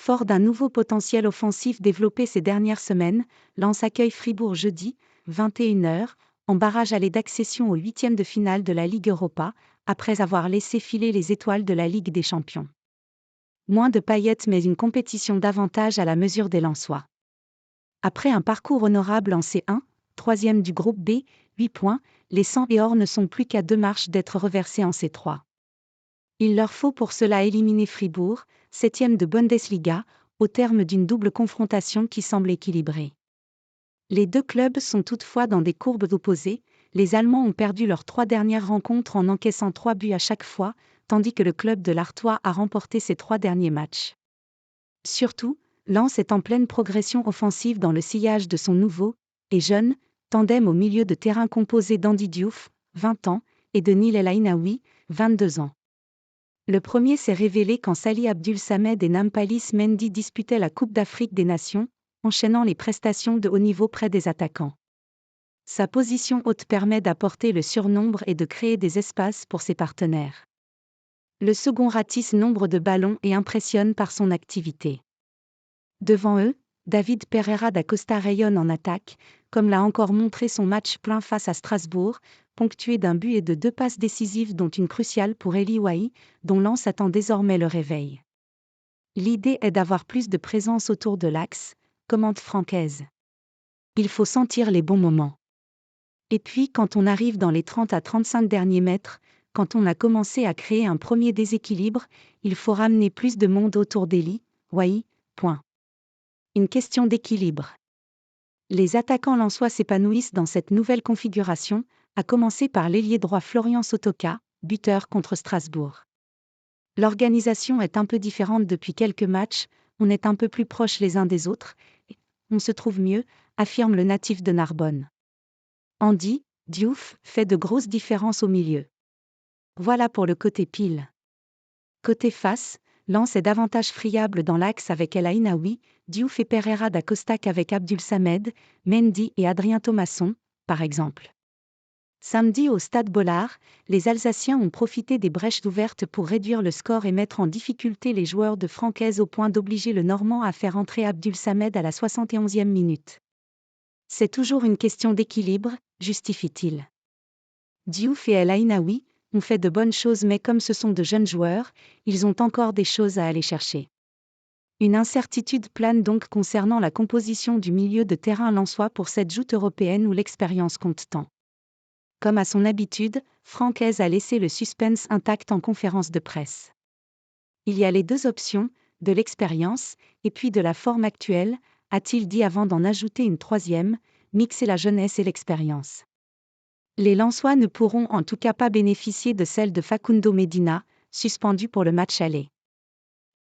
Fort d'un nouveau potentiel offensif développé ces dernières semaines, Lens accueille Fribourg jeudi, 21h, en barrage aller d'accession aux huitièmes de finale de la Ligue Europa, après avoir laissé filer les étoiles de la Ligue des Champions. Moins de paillettes mais une compétition davantage à la mesure des Lensois. Après un parcours honorable en C1, troisième du groupe B, 8 points, les Sang et Or ne sont plus qu'à 2 marches d'être reversés en C3. Il leur faut pour cela éliminer Fribourg, 7e de Bundesliga, au terme d'une double confrontation qui semble équilibrée. Les deux clubs sont toutefois dans des courbes opposées, les Allemands ont perdu leurs 3 dernières rencontres en encaissant 3 buts à chaque fois, tandis que le club de l'Artois a remporté ses 3 derniers matchs. Surtout, Lens est en pleine progression offensive dans le sillage de son nouveau, et jeune, tandem au milieu de terrain composé d'Andy Diouf, 20 ans, et de Neil El Ainaoui, 22 ans. Le premier s'est révélé quand Salih Abdul Samed et Nampalys Mendy disputaient la Coupe d'Afrique des Nations, enchaînant les prestations de haut niveau près des attaquants. Sa position haute permet d'apporter le surnombre et de créer des espaces pour ses partenaires. Le second ratisse nombre de ballons et impressionne par son activité. Devant eux, David Pereira da Costa rayonne en attaque, comme l'a encore montré son match plein face à Strasbourg, ponctué d'un but et de 2 passes décisives dont une cruciale pour Eli Wahi, dont Lens attend désormais le réveil. L'idée est d'avoir plus de présence autour de l'axe, commente Francaise. Il faut sentir les bons moments. Et puis quand on arrive dans les 30 à 35 derniers mètres, quand on a commencé à créer un premier déséquilibre, il faut ramener plus de monde autour d'Eli Wahi, point. Une question d'équilibre. Les attaquants lensois s'épanouissent dans cette nouvelle configuration, à commencer par l'ailier droit Florian Sotoka, buteur contre Strasbourg. L'organisation est un peu différente depuis quelques matchs, on est un peu plus proches les uns des autres, et on se trouve mieux, affirme le natif de Narbonne. Andy Diouf fait de grosses différences au milieu. Voilà pour le côté pile. Côté face, Lens est davantage friable dans l'axe avec El Ainaoui, Diouf et Pereira da Costa qu'avec Abdul Samed, Mendy et Adrien Thomasson, par exemple. Samedi au Stade Bollard, les Alsaciens ont profité des brèches ouvertes pour réduire le score et mettre en difficulté les joueurs de Francaise au point d'obliger le Normand à faire entrer Abdul Samed à la 71e minute. C'est toujours une question d'équilibre, justifie-t-il. Diouf et El Ainaoui ont fait de bonnes choses mais comme ce sont de jeunes joueurs, ils ont encore des choses à aller chercher. Une incertitude plane donc concernant la composition du milieu de terrain lensois pour cette joute européenne où l'expérience compte tant. Comme à son habitude, Francaise a laissé le suspense intact en conférence de presse. Il y a les deux options, de l'expérience, et puis de la forme actuelle, a-t-il dit avant d'en ajouter une troisième, mixer la jeunesse et l'expérience. Les Lensois ne pourront en tout cas pas bénéficier de celle de Facundo Medina, suspendu pour le match aller.